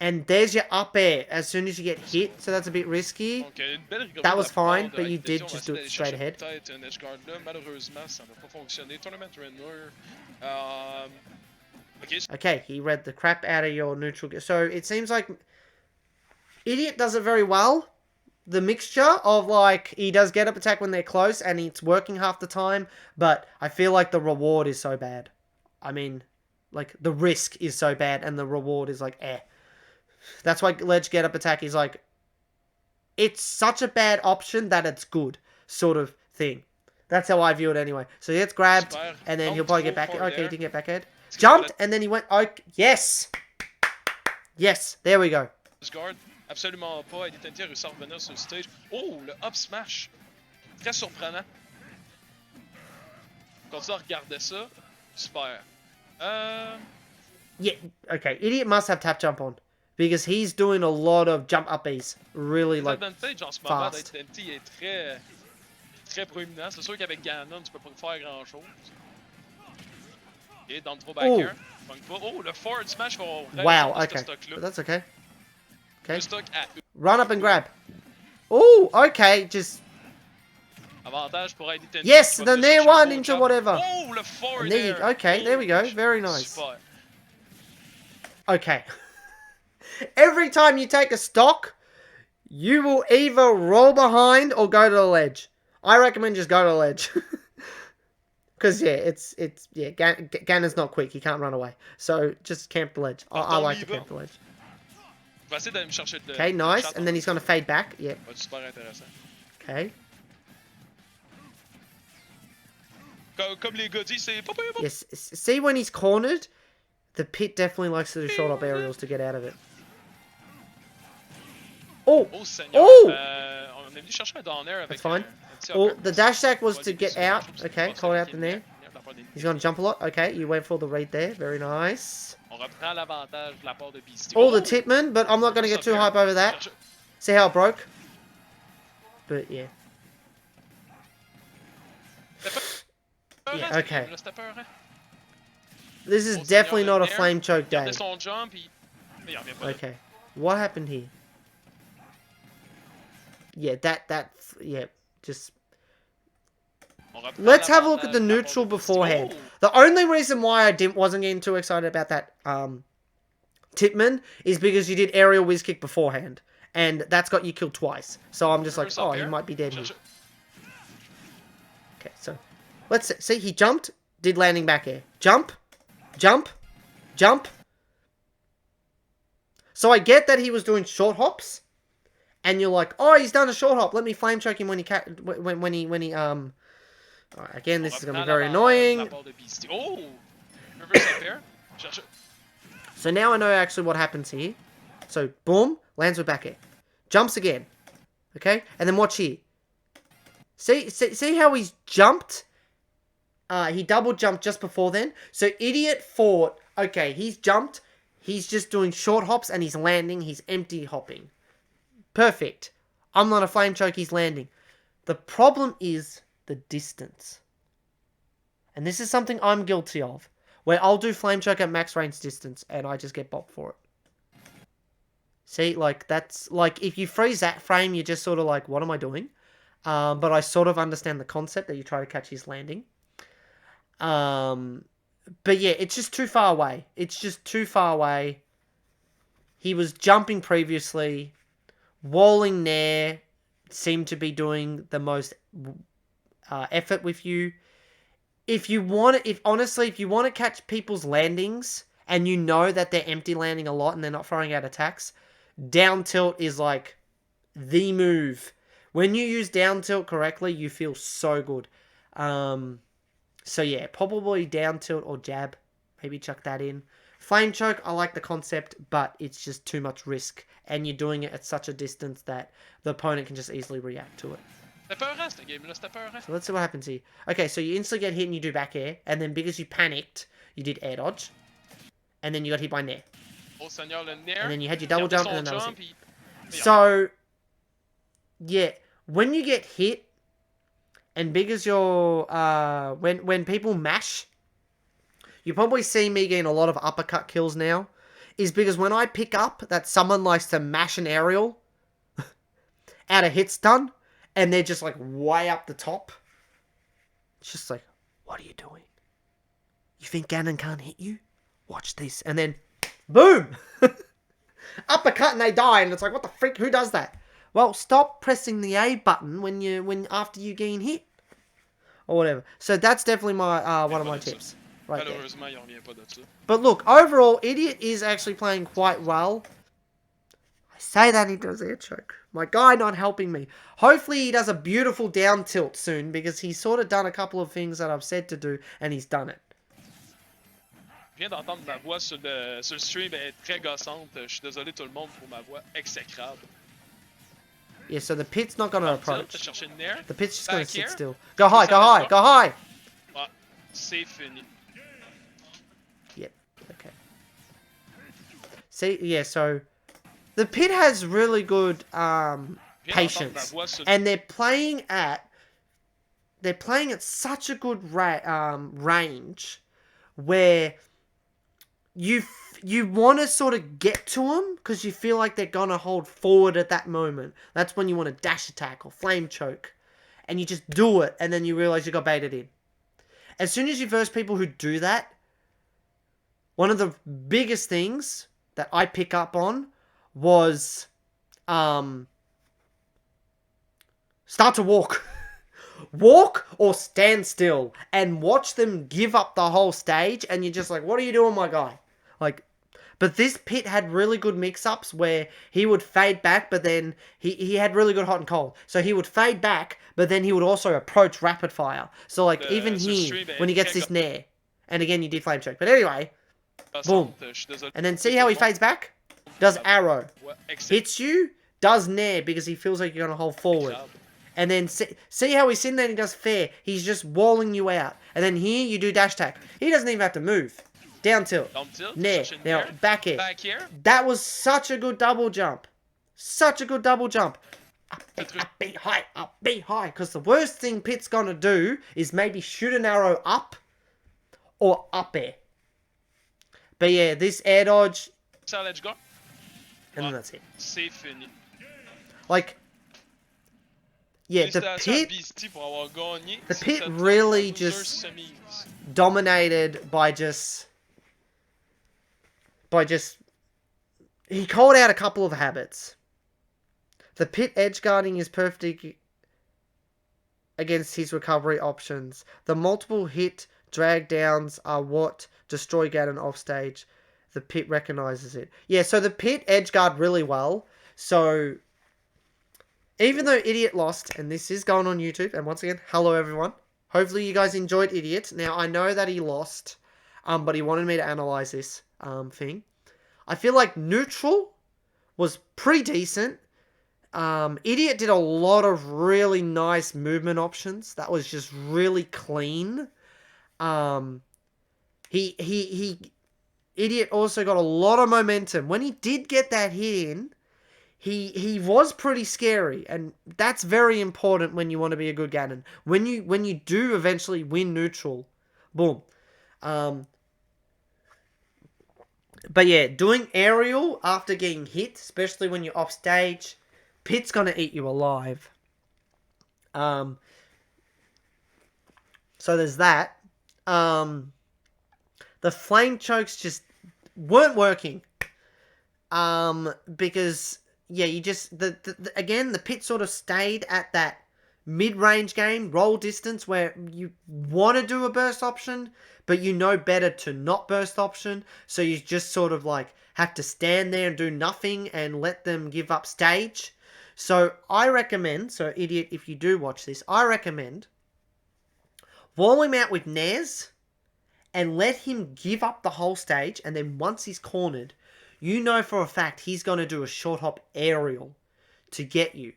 And there's your up air as soon as you get hit, so that's a bit risky. That was fine, but you did just do it straight ahead. Okay, he read the crap out of your neutral. So it seems like Idiot does it very well. The mixture of like, he does get up attack when they're close and it's working half the time, but I feel like the reward is so bad. I mean, like the risk is so bad and the reward is like, eh. That's why ledge get up attack is like, it's such a bad option that it's good, sort of thing. That's how I view it anyway. So he gets grabbed, and then he'll probably get back. Okay, he didn't get back head. Jumped, and then he went. Okay, yes! Yes, there we go. Absolument pas. ID10T a réussi à revenir sur le stage. Oh, le up smash. Très surprenant. Continue à regarder ça. Super. Yeah, okay. Idiot must have tap jump on. Because he's doing a lot of jump up Bs. Really, like, fast. ID10T est très, très proéminent. C'est sûr qu'avec Ganon, tu peux pas faire grand chose. Et dans le throw back air. Oh, le forward smash va wow, okay. That's okay. Okay. Le stock à... Run up and grab. Oh, okay. Just. Avantage pour ID10T. Yes, the near one into whatever. Oh, le forward air. Okay, there we go. Very nice. Super. Okay. Every time you take a stock, you will either roll behind or go to the ledge. I recommend just go to the ledge. Because, yeah, Ganon's not quick. He can't run away. So, just camp the ledge. I like to camp the ledge. Je vais essayer d'aller me chercher de Okay, nice. And then he's going to fade back. Yep. Va être super intéressant. Okay. Comme les gars disent, c'est pas pire. Yes. See when he's cornered? The pit definitely likes to do short up aerials to get out of it. Oh! Oh, Seigneur. Oh! On est venu chercher un down air avec That's fine. un petit Well, upper. the dash attack was to get out. Okay, Bon, call c'est out the nair. la part des- He's going to jump a lot. Okay, you went for the read there. Very nice. On reprend l'avantage de la part de Beastie. All the Tipman, but I'm not going to get too hype over that. See how it broke? But, yeah. Yeah, okay. This is definitely not a flame choke day. Son jump, il revient pas. Okay. What happened here? Yeah, yeah, just... Let's have a look at the neutral beforehand. Oh. The only reason why I wasn't getting too excited about that Tipman is because you did aerial whiz kick beforehand. And that's got you killed twice. So I'm just like, oh, he might be dead here. Okay, so let's see. He jumped, did landing back air. Jump, jump, jump. So I get that he was doing short hops. And you're like, oh, he's done a short hop. Let me flame choke him when he Alright, again, this is going to be very annoying. Oh! Reverse up air. So now I know actually what happens here. So, boom, lands with back air. Jumps again. Okay? And then watch here. See how he's jumped? He double jumped just before then. So, idiot thought, okay, he's jumped. He's just doing short hops and he's landing. He's empty hopping. Perfect. I'm not a flame choke, he's landing. The problem is the distance. And this is something I'm guilty of. Where I'll do flame choke at max range distance and I just get bopped for it. See, like, that's... Like, if you freeze that frame, you're just sort of like, what am I doing? But I sort of understand the concept that you try to catch his landing. But yeah, it's just too far away. It's just too far away. He was jumping previously. Walling Nair seemed to be doing the most effort with you. If you want to catch people's landings and you know that they're empty landing a lot and they're not throwing out attacks, down tilt is like the move. When you use down tilt correctly, you feel so good. So yeah, probably down tilt or jab. Maybe chuck that in. Flame choke, I like the concept, but it's just too much risk. And you're doing it at such a distance that the opponent can just easily react to it. So let's see what happens here. Okay, so you instantly get hit and you do back air. And then because you panicked, you did air dodge. And then you got hit by nair. And then you had your double jump and then that was it. So, yeah, when you get hit, and because you're, when people mash, you probably see me getting a lot of uppercut kills now, is because when I pick up that someone likes to mash an aerial out of hit stun, and they're just like way up the top, it's just like, what are you doing? You think Ganon can't hit you? Watch this. And then, boom! Uppercut and they die, and it's like, what the freak? Who does that? Well, stop pressing the A button after you getting hit. Or whatever. So that's definitely my one of my tips. Right there. But look, overall, Idiot is actually playing quite well. I say that he does air choke. My guy not helping me. Hopefully he does a beautiful down tilt soon, because he's sort of done a couple of things that I've said to do, and he's done it. Je viens d'entendre ma voix sur le stream, elle est très gossante. Je suis désolé tout le monde pour ma voix exécrable. Yeah, so the pit's not going to approach. The pit's just going to sit here. still. Go high, go high, go high! Ah, c'est fini. Yep, okay. See, yeah, so the pit has really good patience. And they're playing at such a good range where you want to sort of get to them because you feel like they're going to hold forward at that moment. That's when you want to dash attack or flame choke. And you just do it, and then you realize you got baited in. As soon as you verse people who do that, one of the biggest things that I pick up on was start to walk. Walk or stand still and watch them give up the whole stage, and you're just like, what are you doing, my guy? Like, but this Pit had really good mix-ups where he would fade back, but then he had really good hot and cold. So he would fade back, but then he would also approach rapid fire. So like even here, when he gets this nair, and again you did flame choke. But anyway, boom. And then see how he fades back? Does arrow. Hits you, does nair because he feels like you're going to hold forward. And then see how he's sitting there and he does fair. He's just walling you out. And then here you do dash attack. He doesn't even have to move. Down tilt. Nair. Now back air. That was such a good double jump. Such a good double jump. Up, be high. Up, be high. Because the worst thing Pit's going to do is maybe shoot an arrow up or up air. But yeah, this air dodge. And then that's it. Like, yeah, the Pit really just dominated by just he called out a couple of habits. The Pit edge guarding is perfect against his recovery options. The multiple hit drag downs are what destroy Ganon off stage. The Pit recognizes it. Yeah, so the Pit edge guard really well. So even though Idiot lost, and this is going on YouTube, and once again, hello everyone. Hopefully you guys enjoyed Idiot. Now, I know that he lost, but he wanted me to analyze this thing. I feel like Neutral was pretty decent. Idiot did a lot of really nice movement options. That was just really clean. Idiot also got a lot of momentum. When he did get that hit in, he was pretty scary, and that's very important when you want to be a good Ganon. When you do eventually win Neutral, boom. But yeah, doing aerial after getting hit, especially when you're off stage, Pit's gonna eat you alive. So there's that. The flame chokes just weren't working. Because yeah, you just again the Pit sort of stayed at that mid-range game roll distance where you want to do a burst option, but you know better to not burst option, so you just sort of like have to stand there and do nothing and let them give up stage. So I recommend, so Idiot, if you do watch this, I recommend wall him out with nairs and let him give up the whole stage, and then once he's cornered, you know for a fact he's going to do a short hop aerial to get you.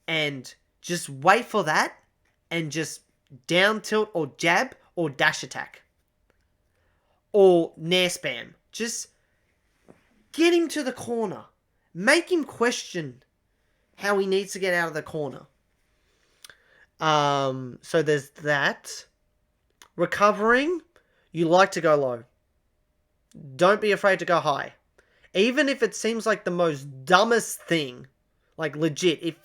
And just wait for that and just down tilt or jab or dash attack. Or nair spam. Just get him to the corner. Make him question how he needs to get out of the corner. So there's that. Recovering, you like to go low. Don't be afraid to go high. Even if it seems like the most dumbest thing, like legit,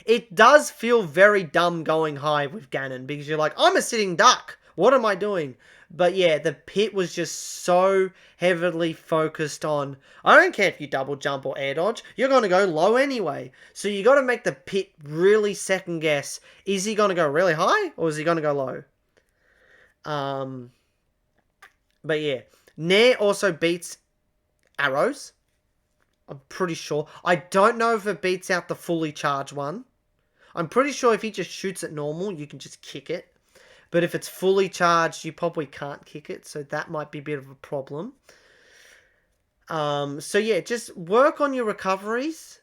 it does feel very dumb going high with Ganon, because you're like, I'm a sitting duck. What am I doing? But yeah, the Pit was just so heavily focused on, I don't care if you double jump or air dodge, you're going to go low anyway. So you got to make the Pit really second guess, is he going to go really high or is he going to go low? But yeah, nair also beats arrows. I'm pretty sure. I don't know if it beats out the fully charged one. I'm pretty sure if he just shoots it normal, you can just kick it. But if it's fully charged, you probably can't kick it. So that might be a bit of a problem. So yeah, just work on your recoveries.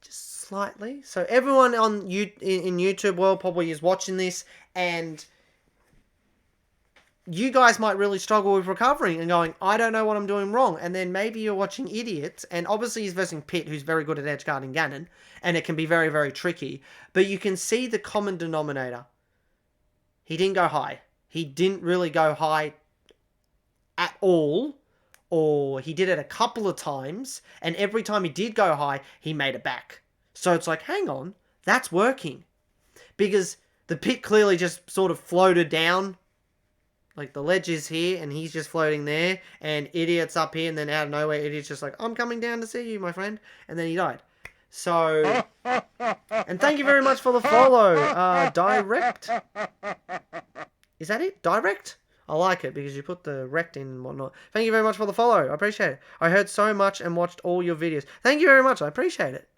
Just slightly. So everyone on in YouTube world probably is watching this, and you guys might really struggle with recovering and going, I don't know what I'm doing wrong. And then maybe you're watching Idiots, and obviously he's versing Pit, who's very good at edge guarding Ganon, and it can be very, very tricky. But you can see the common denominator. He didn't go high. He didn't really go high at all, or he did it a couple of times, and every time he did go high, he made it back. So it's like, hang on, that's working. Because the Pit clearly just sort of floated down Like, the ledge is here, and he's just floating there, and Idiot's up here, and then out of nowhere, Idiot's just like, I'm coming down to see you, my friend. And then he died. So, and thank you very much for the follow, Direct. Is that it? Direct? I like it, because you put the rect in and whatnot. Thank you very much for the follow. I appreciate it. I heard so much and watched all your videos. Thank you very much. I appreciate it.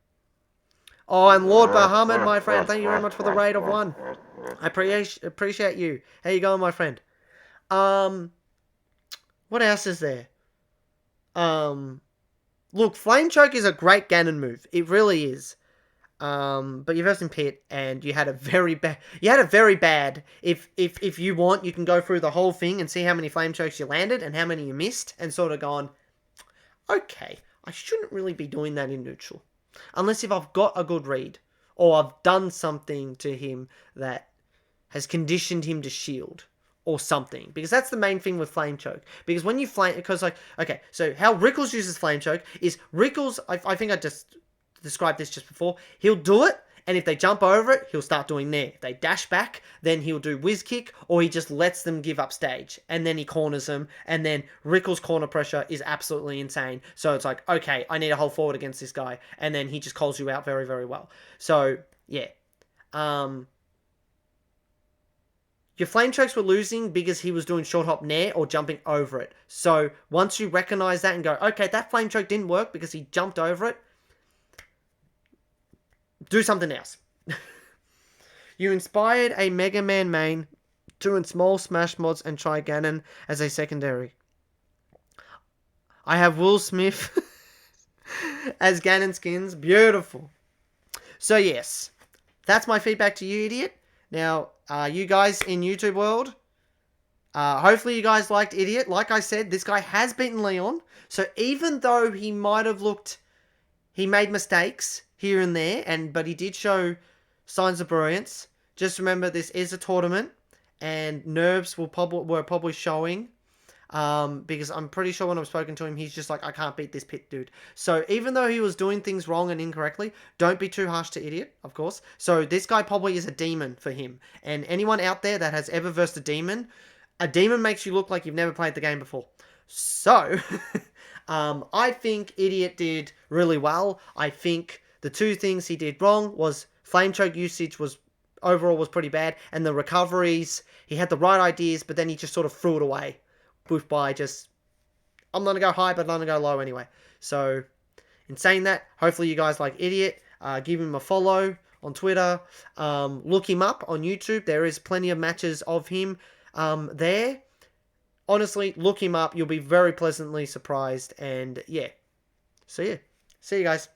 Oh, and Lord Bahamut, my friend, thank you very much for the raid of 1. I appreciate you. How you going, my friend? What else is there? Look, Flame Choke is a great Ganon move. It really is. But you versed in Pit, and you had a very bad. You had a very bad. If you want, you can go through the whole thing and see how many Flame Chokes you landed and how many you missed, and sort of gone, okay, I shouldn't really be doing that in neutral, unless if I've got a good read or I've done something to him that has conditioned him to shield or something, because that's the main thing with Flame Choke. Because when you flame, because like, okay, so how Rickles uses Flame Choke is Rickles. I think I just described this just before. He'll do it, and if they jump over it, he'll start doing Nair. If they dash back, then he'll do Whiz Kick, or he just lets them give up stage, and then he corners them, and then Rickles' corner pressure is absolutely insane. So it's like, okay, I need to hold forward against this guy, and then he just calls you out very, very well. So, yeah. Your Flame Chokes were losing because he was doing short hop Nair or jumping over it. So, once you recognize that and go, okay, that Flame Choke didn't work because he jumped over it, do something else. You inspired a Mega Man main to in small Smash mods and try Ganon as a secondary. I have Will Smith as Ganon skins. Beautiful. So yes, that's my feedback to you, Idiot. Now, you guys in YouTube world, hopefully you guys liked Idiot. Like I said, this guy has beaten Leon. So even though he might have looked, he made mistakes here and there, but he did show signs of brilliance. Just remember, this is a tournament, and nerves were probably showing. Because I'm pretty sure when I've spoken to him, he's just like, I can't beat this Pit dude. So even though he was doing things wrong and incorrectly, don't be too harsh to Idiot, of course. So this guy probably is a demon for him. And anyone out there that has ever versed a demon makes you look like you've never played the game before. So, I think Idiot did really well. I think the two things he did wrong was Flame Choke usage was overall was pretty bad, and the recoveries, he had the right ideas, but then he just sort of threw it away. By just, I'm going to go high, but I'm going to go low anyway. So, in saying that, hopefully you guys like Idiot. Give him a follow on Twitter. Look him up on YouTube. There is plenty of matches of him there. Honestly, look him up. You'll be very pleasantly surprised. And, yeah. So, yeah. See you guys.